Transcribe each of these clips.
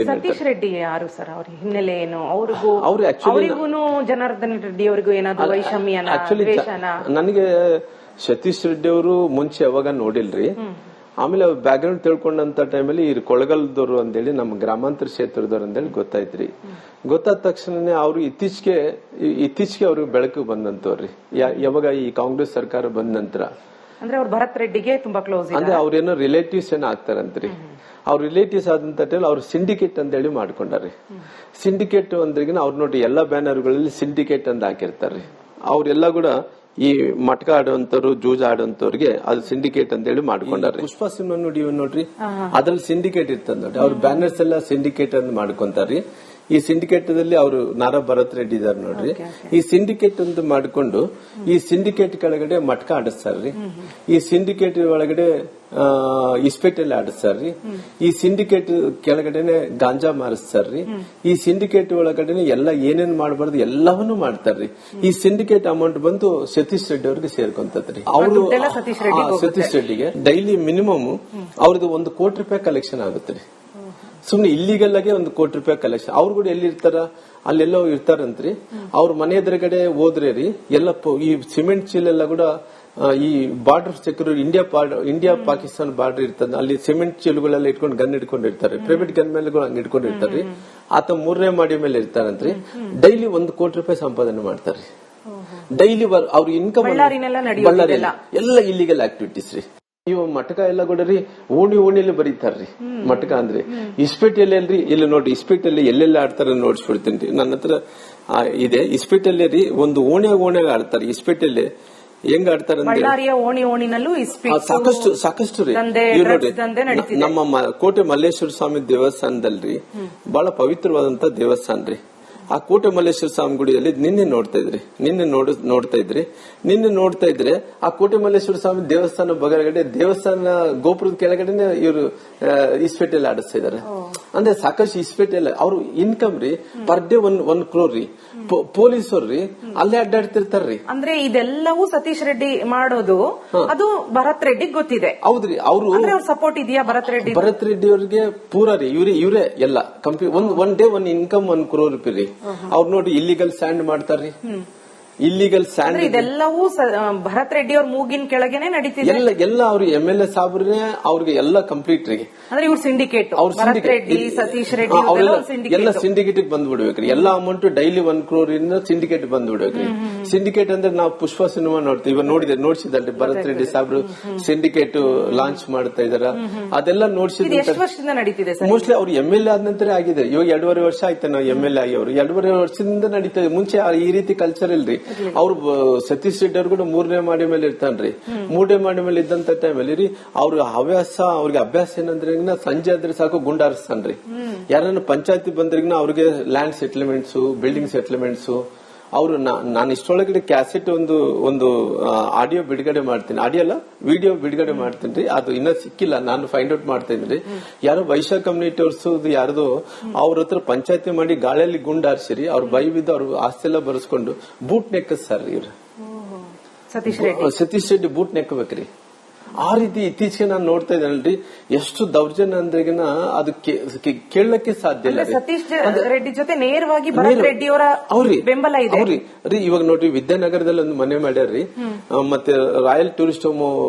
ಸತೀಶ್ ರೆಡ್ಡಿ ಯಾರು ಸರ್? ಅವ್ರ ಹಿನ್ನೆಲೆ ಏನು? ಅವರಿಗೂ ಜನಾರ್ದನ್ ರೆಡ್ಡಿ ಅವರಿಗೂ ಏನಾದ್ರು ವೈಷಮ್ಯನ, ದ್ವೇಷನ? ನನಗೆ ಸತೀಶ್ ರೆಡ್ಡಿ ಅವರು ಮುಂಚೆ ಯಾವಾಗ ನೋಡಿಲ್ರಿ. ಆಮೇಲೆ ಅವ್ರ ಬ್ಯಾಕ್ ಗ್ರೌಂಡ್ ತಿಳ್ಕೊಂಡಂತ ಟೈಮಲ್ಲಿ ಈ ಕೊಳಗಲ್ದವ್ರು ಅಂತೇಳಿ ನಮ್ಮ ಗ್ರಾಮಾಂತರ ಕ್ಷೇತ್ರದವ್ರು ಅಂತೇಳಿ ಗೊತ್ತಾಯ್ತ್ರಿ. ಗೊತ್ತಾದ ತಕ್ಷಣನೇ ಅವ್ರು ಇತ್ತೀಚೆಗೆ ಅವ್ರಿಗೆ ಬೆಳಕು ಬಂದಂತವ್ರಿ. ಯಾವಾಗ ಈ ಕಾಂಗ್ರೆಸ್ ಸರ್ಕಾರ ಬಂದ ನಂತರ. ಅಂದ್ರೆ ಅವ್ರು ಭರತ್ ರೆಡ್ಡಿಗೆ ತುಂಬಾ ಕ್ಲೋಸ್, ಅಂದ್ರೆ ಅವ್ರೇನೋ ರಿಲೇಟಿವ್ಸ್ ಏನೋ ಆಗ್ತಾರಂತ್ರಿ. ಅವ್ರ ರಿಲೇಟಿವ್ಸ್ ಆದಂತ ಅವ್ರು ಸಿಂಡಿಕೇಟ್ ಅಂತ ಹೇಳಿ ಮಾಡ್ಕೊಂಡಾರಿ. ಸಿಂಡಿಕೇಟ್ ಅಂದ್ರಿಗಿನ ಅವ್ರು ನೋಡಿ ಎಲ್ಲಾ ಬ್ಯಾನರ್ಗಳಲ್ಲಿ ಸಿಂಡಿಕೇಟ್ ಅಂತ ಹಾಕಿರ್ತಾರ್ರಿ. ಅವ್ರೆಲ್ಲಾ ಕೂಡ ಈ ಮಟ್ಕ ಆಡುವಂತವ್ರು, ಜೂಜ ಆಡುವಂತವ್ರಿಗೆ ಅದು ಸಿಂಡಿಕೇಟ್ ಅಂತ ಹೇಳಿ ಮಾಡ್ಕೊಂಡಾರೆ. ಪುಷ್ಪ ಸಿನಿಮಾ ನೋಡ್ರಿ, ಅದ್ರಲ್ಲಿ ಸಿಂಡಿಕೇಟ್ ಇರ್ತದ ನೋಡಿ. ಅವ್ರ ಬ್ಯಾನರ್ಸ್ ಎಲ್ಲ ಸಿಂಡಿಕೇಟ್ ಅಂತ ಮಾಡ್ಕೊಂತಾರ್ರಿ. ಈ ಸಿಂಡಿಕೇಟ್ ದಲ್ಲಿ ಅವರು ನಾರಾ ಭರತ್ ರೆಡ್ಡಿ ಇದಾರೆ ನೋಡ್ರಿ. ಈ ಸಿಂಡಿಕೇಟ್ ಅಂತ ಮಾಡ್ಕೊಂಡು ಈ ಸಿಂಡಿಕೇಟ್ ಕೆಳಗಡೆ ಮಟ್ಕ ಆಡಿಸ್ತಾರ್ರಿ. ಈ ಸಿಂಡಿಕೇಟ್ ಒಳಗಡೆ ಇಸ್ಪೇಟಲ್ಲಿ ಆಡಿಸ್ತಾರ್ರಿ. ಈ ಸಿಂಡಿಕೇಟ್ ಕೆಳಗಡೆನೆ ಗಾಂಜಾ ಮಾರಿಸ್ತಾರ್ರಿ. ಈ ಸಿಂಡಿಕೇಟ್ ಒಳಗಡೆ ಎಲ್ಲ ಏನೇನ್ ಮಾಡಬಾರ್ದು ಎಲ್ಲವನ್ನೂ ಮಾಡ್ತಾರ್ರಿ. ಈ ಸಿಂಡಿಕೇಟ್ ಅಮೌಂಟ್ ಬಂದು ಸತೀಶ್ ರೆಡ್ಡಿ ಅವ್ರಿಗೆ ಸೇರ್ಕೊಂತದ್ರಿ. ಅವರು ಸತೀಶ್ ರೆಡ್ಡಿಗೆ ಡೈಲಿ ಮಿನಿಮಮ್ ಅವ್ರದ್ದು 1 ಕೋಟಿ ರೂಪಾಯಿ ಕಲೆಕ್ಷನ್ ಆಗುತ್ತೆ. ಸುಮ್ನೆ ಇಲ್ಲಿಗಲ್ ಆಗಿ 1 ಕೋಟಿ ರೂಪಾಯಿ ಕಲೆಕ್ಷನ್. ಅವ್ರು ಕೂಡ ಎಲ್ಲಿ ಇರ್ತಾರ, ಅಲ್ಲೆಲ್ಲೋ ಇರ್ತಾರಂತ್ರಿ. ಅವ್ರ ಮನೆ ಎದುರುಗಡೆ ಹೋದ್ರೆ ರೀ ಎಲ್ಲ ಈ ಸಿಮೆಂಟ್ ಚೀಲ ಎಲ್ಲ ಕೂಡ ಈ border security India Pakistan border ಇರ್ತದ, ಅಲ್ಲಿ ಸಿಮೆಂಟ್ ಚೀಲಗಳೆಲ್ಲ ಇಟ್ಕೊಂಡು ಗನ್ ಇಟ್ಕೊಂಡಿರ್ತಾರೆ. ಪ್ರೈವೇಟ್ ಗನ್ ಮೇಲೆ ಹಂಗ ಇಟ್ಕೊಂಡಿರ್ತಾರ್ರಿ. ಆತ 3ನೇ ಮಾಡಿ ಮೇಲೆ ಇರ್ತಾರಂತ್ರಿ. ಡೈಲಿ 1 ಕೋಟಿ ರೂಪಾಯಿ ಸಂಪಾದನೆ ಮಾಡ್ತಾರ್ರಿ. ಡೈಲಿ ಅವ್ರ ಇನ್ಕಮ್ ಬಳ್ಳಾರಿ ಎಲ್ಲ ಇಲ್ಲಿಗಲ್ ಆಕ್ಟಿವಿಟೀಸ್ ರೀ. ಇವ್ ಮಟಕ ಎಲ್ಲ ಕೂಡ ರೀ ಓಣಿಯಲ್ಲಿ ಬರೀತಾರ್ರಿ. ಮಟಕ ಅಂದ್ರೆ ಇಸ್ಪೇಟಲ್ಲಿ ಅಲ್ರಿ. ಇಲ್ಲಿ ನೋಡಿ ಇಸ್ಪೇಟಲ್ಲಿ ಎಲ್ಲೆಲ್ಲ ಆಡ್ತಾರ ನೋಡ್ಸ್ಬಿಡ್ತೀನಿ. ನನ್ನ ಹತ್ರ ಇದೆ. ಇಸ್ಪೇಟಲ್ಲಿ ರೀ ಒಂದು ಓಣ್ಯಾಗ ಆಡ್ತಾರೆ. ಇಸ್ಪೇಟಲ್ಲಿ ಹೆಂಗ್ ಆಡ್ತಾರೆ ಸಾಕಷ್ಟು ರೀ. ನೋಡಿ ನಮ್ಮ ಕೋಟೆ ಮಲ್ಲೇಶ್ವರ ಸ್ವಾಮಿ ದೇವಸ್ಥಾನದಲ್ರಿ ಬಹಳ ಪವಿತ್ರವಾದಂತ ದೇವಸ್ಥಾನ ರೀ. ಆ ಕೋಟೆ ಮಲ್ಲೇಶ್ವರ ಸ್ವಾಮಿ ಗುಡಿಯಲ್ಲಿ ನಿನ್ನೆ ನೋಡ್ತಾ ಇದ್ರೆ ಆ ಕೋಟೆ ಮಲ್ಲೇಶ್ವರ ಸ್ವಾಮಿ ದೇವಸ್ಥಾನ ಬಗಲಗಡೆ ದೇವಸ್ಥಾನ ಗೋಪುರದ ಕೆಳಗಡೆನೆ ಇವರು ಇಸ್ಪೇಟಲ್ಲಿ ಆಡಿಸ್ತಾ ಇದಾರೆ. ಅಂದ್ರೆ ಸಾಕಷ್ಟು ಇಸ್ಪೇಟಲ್ಲಿ ಅವ್ರು ಇನ್ಕಮ್ ರೀ ಪರ್ ಡೇ 1 crore ರೀ. ಪೊಲೀಸರು ರೀ ಅಲ್ಲೇ ಅಡ್ಡಾಡ್ತಿರ್ತಾರ್ರಿ. ಅಂದ್ರೆ ಇದೆಲ್ಲವೂ ಸತೀಶ್ ರೆಡ್ಡಿ ಮಾಡೋದು, ಅದು ಭರತ್ ರೆಡ್ಡಿ ಗೊತ್ತಿದೆ. ಹೌದ್ರಿ. ಅವ್ರು ಸಪೋರ್ಟ್ ಇದೆಯಾ ಭರತ್ ರೆಡ್ಡಿ ಅವ್ರಿಗೆ ಪೂರ ರೀ. ಇವರೇ ಎಲ್ಲ ಒನ್ ಡೇ 1 ಇನ್ಕಮ್ 1 crore ರೂಪಾಯಿ ರೀ. ಅವ್ರು ನೋಡಿ ಇಲ್ಲಿಗಲ್ ಸ್ಯಾಂಡ್ ಮಾಡ್ತಾರ್ರಿ. ಇಲ್ಲಿಗಲ್ ಸ್ಯಾಂಡ್ ಇದೆಲ್ಲವೂ ಭರತ್ ರೆಡ್ಡಿ ಅವ್ರ ಮೂಗಿನ ಕೆಳಗೇನೆ ನಡೀತಿದೆ. ಎಲ್ಲ ಅವ್ರು MLA ಸಾಬ್ರೇ ಅವ್ರಿಗೆ ಎಲ್ಲ ಕಂಪ್ಲೀಟ್ ರೀ. ಅಂದ್ರೆ ಇವ್ರು ಸಿಂಡಿಕೇಟ್, ಭರತ್ ರೆಡ್ಡಿ, ಸತೀಶ್ ರೆಡ್ಡಿ ಎಲ್ಲ ಸಿಂಡಿಕೇಟ್ ಬಂದ್ಬಿಡ್ಬೇಕ್ರಿ. ಎಲ್ಲ ಅಮೌಂಟ್ ಡೈಲಿ 1 crore ಇಂದ ಸಿಂಡಿಕೇಟ್ ಬಂದ್ಬಿಡ್ಬೇಕ್ರಿ. ಸಿಂಡಿಕೇಟ್ ಅಂದ್ರೆ ನಾವು ಪುಷ್ಪ ಸಿನಿಮಾ ನೋಡ್ತೀವಿ. ಇವಾಗ ನೋಡ್ಸಿದಲ್ರಿ ಭರತ್ ರೆಡ್ಡಿ ಸಾಬ್ರು ಸಿಂಡಿಕೇಟ್ ಲಾಂಚ್ ಮಾಡ್ತಾ ಇದಾರ. ಅದೆಲ್ಲ ನೋಡ್ಸಿದ್ರೆ ಎಷ್ಟು ವರ್ಷದಿಂದ ನಡೀತಿದೆ? ಮೋಸ್ಟ್ಲಿ ಅವ್ರು MLA ಆದ ನಂತರ ಆಗಿದೆ. ಇವಾಗ 2.5 ವರ್ಷ ಆಯ್ತು ನಾವು MLA ಆಗಿ. ಅವರು 2.5 ವರ್ಷದಿಂದ ನಡೀತಾ. ಮುಂಚೆ ಈ ರೀತಿ ಕಲ್ಚರ್ ಇಲ್ರಿ. ಅವ್ರು ಸತೀಶ್ ರೆಡ್ಡಿ ಅವ್ರು ಕೂಡ 3ನೇ ಮಾಡಿ ಮೇಲೆ ಇರ್ತಾನ್ರಿ. 3ನೇ ಮಾಡಿ ಮೇಲೆ ಇದ್ದಂತ ಟೈಮಲ್ಲಿ ರೀ ಅವ್ರ ಅವ್ರಿಗೆ ಅಭ್ಯಾಸ ಏನಂದ್ರೆ ಸಂಜೆ ಆದ್ರೆ ಸಾಕು ಗುಂಡಾರಿಸ್ತಾನ್ರಿ. ಯಾರನ್ನ ಪಂಚಾಯತಿ ಬಂದ್ರಿಗಿನ ಅವ್ರಿಗೆ ಲ್ಯಾಂಡ್ ಸೆಟ್ಲ್ಮೆಂಟ್ಸ್, ಬಿಲ್ಡಿಂಗ್ ಸೆಟ್ಲ್ಮೆಂಟ್ಸ್. ಅವ್ರು ನಾನು ಇಷ್ಟೊಳಗಡೆ ಕ್ಯಾಸೆಟ್ ಒಂದು ಆಡಿಯೋ ಬಿಡುಗಡೆ ಮಾಡ್ತೀನಿ. ಆಡಿಯೋ ಅಲ್ಲ, ವಿಡಿಯೋ ಬಿಡುಗಡೆ ಮಾಡ್ತೀನಿ. ಅದು ಇನ್ನ ಸಿಕ್ಕಿಲ್ಲ, ನಾನು ಫೈಂಡ್ ಔಟ್ ಮಾಡ್ತಾ ಇದ್ದೀನಿ. ಯಾರೋ ವೈಶ್ಯ ಕಮ್ಯುನಿಟಿ ಅವ್ರದ್ದು ಯಾರ್ದು ಅವ್ರ ಹತ್ರ ಪಂಚಾಯತಿ ಮಾಡಿ ಗಾಳಿಯಲ್ಲಿ ಗುಂಡಾರಿಸಿರಿ. ಅವ್ರ ಬೈ ಬಿದ್ದು ಅವ್ರ ಆಸ್ತಿ ಎಲ್ಲ ಬರೆಸ್ಕೊಂಡು ಬೂಟ್ ನೆಕ್ಕಸ್ತಾರ್ರಿ ಇವ್ರು. ಸತೀಶ್ ರೆಡ್ಡಿ ಬೂಟ್ ನೆಕ್ಕಬೇಕ್ರಿ. ಆ ರೀತಿ ಇತ್ತೀಚೆಗೆ ನಾನು ನೋಡ್ತಾ ಇದ್ದೇನಲ್ರಿ. ಎಷ್ಟು ದೌರ್ಜನ್ಯ ಅಂದ್ರೆಗಿನ ಅದು ಕೇಳಕ್ಕೆ ಸಾಧ್ಯ ಇಲ್ಲ. ಸತೀಶ್ ರೆಡ್ಡಿ ಜೊತೆ ನೇರವಾಗಿ ಭರತ್ ರೆಡ್ಡಿ ಅವರ ಬೆಂಬಲ ಇದೆ ರೀ. ಇವಾಗ ನೋಡ್ರಿ ವಿದ್ಯಾನಗರದಲ್ಲಿ ಒಂದು ಮನೆ ಮಾಡ್ಯಾರ್ರಿ. ಮತ್ತೆ ರಾಯಲ್ ಟೂರಿಸ್ಟ್ ಹೋಮ್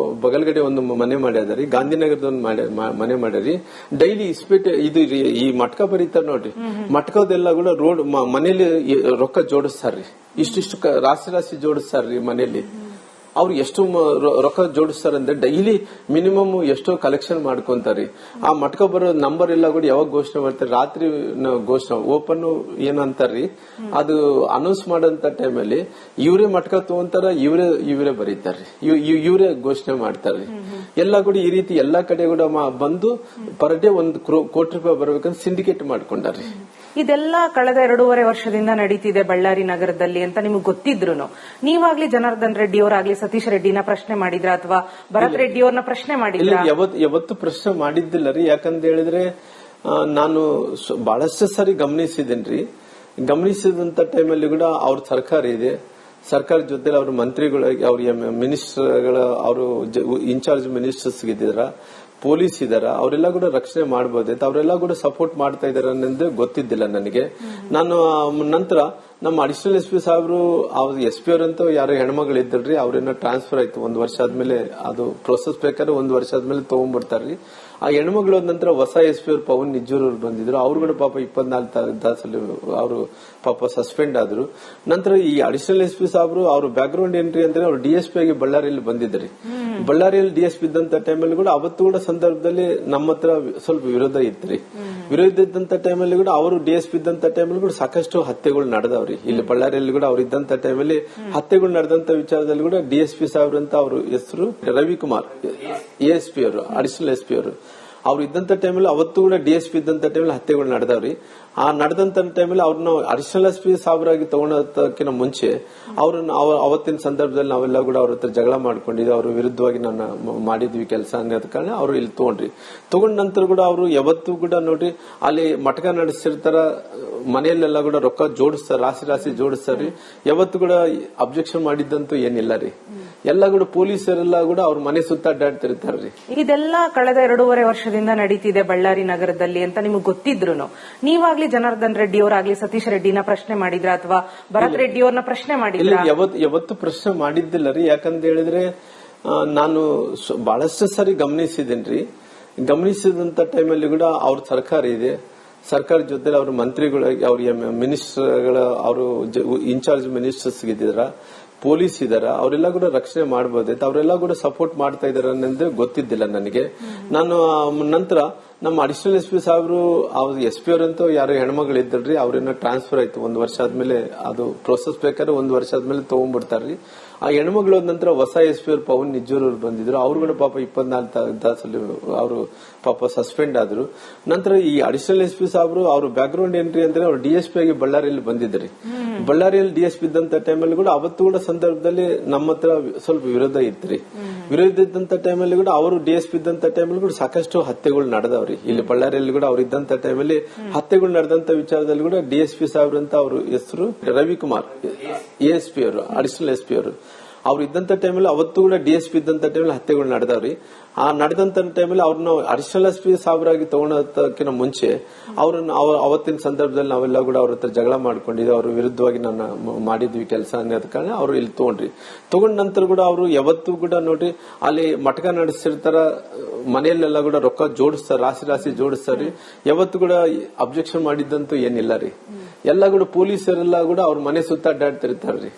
ಬಗಲ್ಗಡೆ ಒಂದು ಮನೆ ಮಾಡ್ಯಾರಿ. ಗಾಂಧಿನಗರದ ಒಂದು ಮನೆ ಮಾಡ್ಯಾರಿ. ಡೈಲಿ ಇಸ್ಪೇಟೆ ಇದು ಈ ಮಟ್ಕ ಬರೀತಾರ ನೋಡ್ರಿ. ಮಟ್ಕದೆಲ್ಲ ಕೂಡ ರೋಡ್ ಮನೇಲಿ ರೊಕ್ಕ ಜೋಡಿಸ್ತಾರ್ರಿ. ಇಷ್ಟಿಷ್ಟು ರಾಶಿ ಜೋಡಿಸ್ತಾರ್ರಿ ಮನೇಲಿ. ಅವ್ರು ಎಷ್ಟು ರೊಕ್ಕ ಜೋಡಿಸ್ತಾರಂದ್ರೆ ಡೈಲಿ ಮಿನಿಮಮ್ ಎಷ್ಟೋ ಕಲೆಕ್ಷನ್ ಮಾಡ್ಕೊಂತಾರಿ. ಆ ಮಟ್ಕ ಬರೋ ನಂಬರ್ ಎಲ್ಲ ಕೂಡ ಯಾವಾಗ ಘೋಷಣೆ ಮಾಡ್ತಾರೆ, ರಾತ್ರಿ ಘೋಷಣೆ ಓಪನ್ ಏನಂತಾರ್ರಿ. ಅದು ಅನೌನ್ಸ್ ಮಾಡಂತ ಟೈಮಲ್ಲಿ ಇವರೇ ಮಟ್ಕ ತಗೊಂತಾರ, ಇವರೇ ಬರೀತಾರ್ರಿ, ಇವರೇ ಘೋಷಣೆ ಮಾಡ್ತಾರ್ರಿ. ಎಲ್ಲ ಕೂಡ ಈ ರೀತಿ ಎಲ್ಲಾ ಕಡೆ ಕೂಡ ಬಂದು ಪರ್ ಡೇ 1 ಕೋಟಿ ರೂಪಾಯಿ ಬರ್ಬೇಕಂತ ಸಿಂಡಿಕೇಟ್ ಮಾಡ್ಕೊಂಡಾರ್ರಿ. ಇದೆಲ್ಲ ಕಳೆದ 2.5 ವರ್ಷದಿಂದ ನಡೀತಿದೆ ಬಳ್ಳಾರಿ ನಗರದಲ್ಲಿ ಅಂತ ನಿಮ್ಗೆ ಗೊತ್ತಿದ್ರು ನೀವಾಗ್ಲಿ ಜನಾರ್ದನ್ ರೆಡ್ಡಿ ಅವರಾಗ್ಲಿ ಸತೀಶ್ ರೆಡ್ಡಿನ ಪ್ರಶ್ನೆ ಮಾಡಿದ್ರ ಅಥವಾ ಭರತ್ ರೆಡ್ಡಿ ಅವ್ರನ್ನ ಪ್ರಶ್ನೆ ಮಾಡಿದ್ರ? ಯಾವತ್ತು ಪ್ರಶ್ನೆ ಮಾಡಿದ್ದಿಲ್ಲ ರೀ. ಯಾಕಂತ ಹೇಳಿದ್ರೆ ನಾನು ಬಹಳಷ್ಟು ಸಾರಿ ಗಮನಿಸಿದ್ದೇನ್ರಿ. ಗಮನಿಸಿದಂತ ಟೈಮಲ್ಲಿ ಕೂಡ ಅವ್ರ ಸರ್ಕಾರ ಇದೆ. ಸರ್ಕಾರ ಜೊತೆ ಅವ್ರ ಮಂತ್ರಿಗಳು, ಅವ್ರ ಮಿನಿಸ್ಟರ್ಗಳ ಅವರು ಇನ್ಚಾರ್ಜ್ ಮಿನಿಸ್ಟರ್ಸ್ ಇದ್ದಿದ್ರ. ಪೊಲೀಸ್ ಇದಾರ ಅವರೆಲ್ಲ ಕೂಡ ರಕ್ಷಣೆ ಮಾಡಬಹುದಿತ್ತು, ಅವರೆಲ್ಲ ಕೂಡ ಸಪೋರ್ಟ್ ಮಾಡ್ತಾ ಇದಾರೆ ಅನ್ನೋದು ಗೊತ್ತಿದ್ದಿಲ್ಲ ನನಗೆ. ನಾನು ನಂತರ ನಮ್ಮ ಅಡಿಷನಲ್ ಎಸ್ ಪಿ ಸಾಹೇಬ್ರು ಎಸ್ ಪಿ ಅವರಂತೂ ಯಾರು ಹೆಣ್ಮಗಳು ಇದ್ದಲ್ರಿ, ಅವ್ರೇನೋ ಟ್ರಾನ್ಸ್ಫರ್ ಆಯ್ತು 1 ವರ್ಷ ಆದ್ಮೇಲೆ, ಅದು ಪ್ರೋಸೆಸ್ ಬೇಕಾದ್ರೆ 1 ವರ್ಷ ಆದ್ಮೇಲೆ ತಗೊಂಡ್ಬಿಡ್ತಾರ್ರಿ. ಆ ಹೆಣ್ಮಗಳು ನಂತರ ಹೊಸ ಎಸ್ ಪಿ ಅವ್ರು ಪವನ್ ನಿಜ್ಜೂರ್ ಅವ್ರು ಬಂದಿದ್ರು. ಅವ್ರು ಕೂಡ ಪಾಪ 24 ತಾಸಲ್ಲಿ ಅವರು ಪಾಪ ಸಸ್ಪೆಂಡ್ ಆದ್ರು. ನಂತರ ಈ ಅಡಿಷನಲ್ ಎಸ್ ಪಿ ಸಾಹೇಬ್ರು ಅವ್ರ ಬ್ಯಾಕ್ ಗ್ರೌಂಡ್ ಏನ್ರಿ ಅಂದ್ರೆ ಅವ್ರು ಡಿಎಸ್ಪಿ ಆಗಿ ಬಳ್ಳಾರಿಯಲ್ಲಿ ಬಂದಿದ್ರಿ. ಬಳ್ಳಾರಿಯಲ್ಲಿ ಡಿಎಸ್ಪಿ ಇದ್ದಂತ ಟೈಮಲ್ಲಿ ಕೂಡ ಅವತ್ತು ಕೂಡ ಸಂದರ್ಭದಲ್ಲಿ ನಮ್ಮ ಹತ್ರ ಸ್ವಲ್ಪ ವಿರೋಧ ಇತ್ರಿ. ವಿರೋಧ ಇದ್ದಂತ ಟೈಮಲ್ಲಿ ಕೂಡ ಅವರು ಡಿಎಸ್ಪಿ ಇದ್ದಂತ ಟೈಮಲ್ಲಿ ಕೂಡ ಸಾಕಷ್ಟು ಹತ್ಯೆಗಳು ನಡೆದವ್ರಿ. ಇಲ್ಲಿ ಬಳ್ಳಾರಿಯಲ್ಲಿ ಕೂಡ ಅವ್ರು ಇದ್ದಂತ ಟೈಮಲ್ಲಿ ಹತ್ಯೆಗಳು ನಡೆದಂತ ವಿಚಾರದಲ್ಲಿ ಕೂಡ ಡಿಎಸ್ಪಿ ಸಾಹೇಬ್ರು ಅಂತ ಅವ್ರ ಹೆಸರು ರವಿಕುಮಾರ್ ಎಎಸ್ಪಿ ಅವರು, ಅಡಿಷನಲ್ ಎಸ್ ಪಿ ಅವರು. ಅವ್ರು ಇದ್ದಂತ ಟೈಮಲ್ಲಿ ಅವತ್ತು ಕೂಡ ಡಿಎಸ್ಪಿ ಇದ್ದಂತ ಟೈಮಲ್ಲಿ ಹತ್ಯೆಗಳು ನಡೆದವ್ರಿ. ಆ ನಡೆದಂತ ಟೈಮಲ್ಲಿ ಅವ್ರನ್ನ ಅಡಿಷನಲ್ ಎಸ್ ಪಿ ಸಾಹೇಬರಾಗಿ ತಗೊಳೋದಕ್ಕಿಂತ ಮುಂಚೆ ಅವ್ರನ್ನ ಅವತ್ತಿನ ಸಂದರ್ಭದಲ್ಲಿ ನಾವೆಲ್ಲ ಕೂಡ ಅವ್ರ ಹತ್ರ ಜಗಳ ಮಾಡ್ಕೊಂಡಿದ್ವಿ, ಅವ್ರ ವಿರುದ್ಧವಾಗಿ ನಾನು ಮಾಡಿದ್ವಿ ಕೆಲಸ ಅನ್ನೋದ ಕಾರಣ ಅವ್ರು ಇಲ್ಲಿ ತಗೊಂಡ ನಂತರ ಕೂಡ ಅವರು ಯಾವತ್ತೂ ಕೂಡ ನೋಡ್ರಿ ಅಲ್ಲಿ ಮಟಕ ನಡೆಸಿರ್ತಾರ, ಮನೆಯಲ್ಲೆಲ್ಲ ಕೂಡ ರೊಕ್ಕ ಜೋಡಿಸ್ತಾರ, ರಾಶಿ ಜೋಡಿಸ್ತಾರ್ರಿ. ಯಾವತ್ತು ಕೂಡ ಅಬ್ಜೆಕ್ಷನ್ ಮಾಡಿದ್ದಂತೂ ಏನಿಲ್ಲ ರೀ. ಎಲ್ಲ ಕೂಡ ಪೊಲೀಸರೆಲ್ಲ ಕೂಡ ಅವ್ರ ಮನೆ ಸುತ್ತ ಅಡ್ಡಾಡ್ತಿರ್ತಾರ್ರಿ. ಇದೆಲ್ಲ ಕಳೆದ 2.5 ವರ್ಷದಿಂದ ನಡೀತಿದೆ ಬಳ್ಳಾರಿ ನಗರದಲ್ಲಿ ಅಂತ ನಿಮಗೆ ಗೊತ್ತಿದ್ರು ನೀವಾಗ್ಲಿ ಜನಾರ್ದನ್ ರೆಡ್ಡಿ ಅವರಾಗ್ಲಿ ಸತೀಶ್ ರೆಡ್ಡಿನ ಪ್ರಶ್ನೆ ಮಾಡಿದ್ರ ಅಥವಾ ಭರತ್ ರೆಡ್ಡಿ ಅವ್ರನ್ನ ಪ್ರಶ್ನೆ ಮಾಡಿದ್ರ? ಯಾವತ್ತು ಪ್ರಶ್ನೆ ಮಾಡಿದ್ದಿಲ್ಲ ರೀ. ಯಾಕಂತ ಹೇಳಿದ್ರೆ ನಾನು ಬಹಳಷ್ಟು ಸಾರಿ ಗಮನಿಸಿದೇನ್ರಿ. ಗಮನಿಸಿದಂತ ಟೈಮಲ್ಲಿ ಕೂಡ ಅವ್ರ ಸರ್ಕಾರ ಇದೆ, ಸರ್ಕಾರ ಜೊತೆ ಅವ್ರ ಮಂತ್ರಿಗಳಾಗಿ ಅವ್ರ ಮಿನಿಸ್ಟರ್ಗಳ ಅವರು ಇನ್ಚಾರ್ಜ್ ಮಿನಿಸ್ಟರ್ಸ್ ಇದ್ದಾರ, ಪೊಲೀಸ್ ಇದಾರ, ಅವರೆಲ್ಲ ಕೂಡ ರಕ್ಷಣೆ ಮಾಡಬಹುದಿತ್ತು, ಅವರೆಲ್ಲ ಕೂಡ ಸಪೋರ್ಟ್ ಮಾಡ್ತಾ ಇದಾರೆ ಅನ್ನೋದು ಗೊತ್ತಿದ್ದಿಲ್ಲ ನನಗೆ. ನಾನು ನಂತರ ನಮ್ಮ ಅಡಿಷನಲ್ ಎಸ್ ಪಿ ಸಾಹೇಬ್ರು ಎಸ್ ಪಿ ಅವರಂತೂ ಯಾರು ಹೆಣ್ಮಗಳು ಇದ್ದಲ್ರಿ, ಅವ್ರೇನೋ ಟ್ರಾನ್ಸ್ಫರ್ ಆಯ್ತು 1 ವರ್ಷ ಆದ್ಮೇಲೆ, ಅದು ಪ್ರೋಸೆಸ್ ಬೇಕಾದ್ರೆ 1 ವರ್ಷ ಆದ್ಮೇಲೆ ತಗೊಂಡ್ಬಿಡ್ತಾರ್ರಿ. ಆ ಹೆಣ್ಮಗಳು ನಂತರ ಹೊಸ ಎಸ್ ಪಿ ಅವ್ರು ಪವನ್ ನಿಜ್ಜೂರ್ ಅವ್ರು ಬಂದಿದ್ರು. ಅವ್ರು ಕೂಡ ಪಾಪ 24 ತಾಸಲ್ಲಿ ಅವರು ಪಾಪ ಸಸ್ಪೆಂಡ್ ಆದ್ರು. ನಂತರ ಈ ಅಡಿಷನಲ್ ಎಸ್ ಪಿ ಸಾಹೇಬ್ರು ಅವ್ರ ಬ್ಯಾಕ್ ಗ್ರೌಂಡ್ ಏನ್ರಿ ಅಂದ್ರೆ ಅವ್ರು ಡಿಎಸ್ಪಿ ಆಗಿ ಬಳ್ಳಾರಿಯಲ್ಲಿ ಬಂದಿದ್ರಿ. ಬಳ್ಳಾರಿಯಲ್ಲಿ ಡಿಎಸ್ಪಿ ಇದ್ದಂತ ಟೈಮಲ್ಲಿ ಕೂಡ ಅವತ್ತು ಕೂಡ ಸಂದರ್ಭದಲ್ಲಿ ನಮ್ಮ ಹತ್ರ ಸ್ವಲ್ಪ ವಿರೋಧ ಇತ್ರಿ. ವಿರೋಧ ಇದ್ದಂತ ಟೈಮಲ್ಲಿ ಕೂಡ ಅವರು ಡಿಎಸ್ಪಿ ಇದ್ದಂತ ಟೈಮಲ್ಲಿ ಕೂಡ ಸಾಕಷ್ಟು ಹತ್ಯೆಗಳು ನಡೆದವ್ರಿ. ಇಲ್ಲಿ ಬಳ್ಳಾರಿಯಲ್ಲಿ ಕೂಡ ಅವ್ರು ಇದ್ದಂತ ಟೈಮಲ್ಲಿ ಹತ್ಯೆಗಳು ನಡೆದಂತ ವಿಚಾರದಲ್ಲಿ ಕೂಡ ಡಿಎಸ್ಪಿ ಸಾಹೇಬ್ರು ಅಂತ ಅವ್ರ ಹೆಸರು ರವಿಕುಮಾರ್ ಎಎಸ್ಪಿ ಅವರು, ಅಡಿಷನಲ್ ಎಸ್ ಪಿ ಅವರು. ಅವ್ರು ಇದ್ದಂತ ಟೈಮಲ್ಲಿ ಅವತ್ತು ಕೂಡ ಡಿಎಸ್ಪಿ ಇದ್ದಂತ ಟೈಮಲ್ಲಿ ಹತ್ಯೆಗಳು ನಡೆದವ್ರಿ. ಆ ನಡೆದಂತ ಟೈಮಲ್ಲಿ ಅವ್ರನ್ನ ಅಡಿಷನಲ್ ಎಸ್ ಪಿ ಸಾಹೇಬರಾಗಿ ತಗೊಳೋದಕ್ಕಿಂತ ಮುಂಚೆ ಅವ್ರನ್ನ ಅವತ್ತಿನ ಸಂದರ್ಭದಲ್ಲಿ ನಾವೆಲ್ಲ ಕೂಡ ಅವ್ರ ಹತ್ರ ಜಗಳ ಮಾಡ್ಕೊಂಡಿದ್ವಿ, ಅವ್ರ ವಿರುದ್ಧವಾಗಿ ನಾನು ಮಾಡಿದ್ವಿ ಕೆಲಸ ಅನ್ನೋದ ಕಾರಣ ಅವ್ರು ಇಲ್ಲಿ ತಗೊಂಡ ನಂತರ ಕೂಡ ಅವರು ಯಾವತ್ತೂ ಕೂಡ ನೋಡ್ರಿ ಅಲ್ಲಿ ಮಟಕ ನಡೆಸಿರ್ತಾರ, ಮನೆಯಲ್ಲೆಲ್ಲ ಕೂಡ ರೊಕ್ಕ ಜೋಡಿಸ್ತಾರ, ರಾಶಿ ಜೋಡಿಸ್ತಾರ್ರಿ. ಯಾವತ್ತೂ ಕೂಡ ಅಬ್ಜೆಕ್ಷನ್ ಮಾಡಿದ್ದಂತೂ ಏನಿಲ್ಲ ರೀ. ಎಲ್ಲ ಕೂಡ ಪೊಲೀಸರೆಲ್ಲ ಕೂಡ ಅವ್ರ ಮನೆ ಸುತ್ತ ಅಡ್ಡಾಡ್ತಿರ್ತಾರ್ರಿ.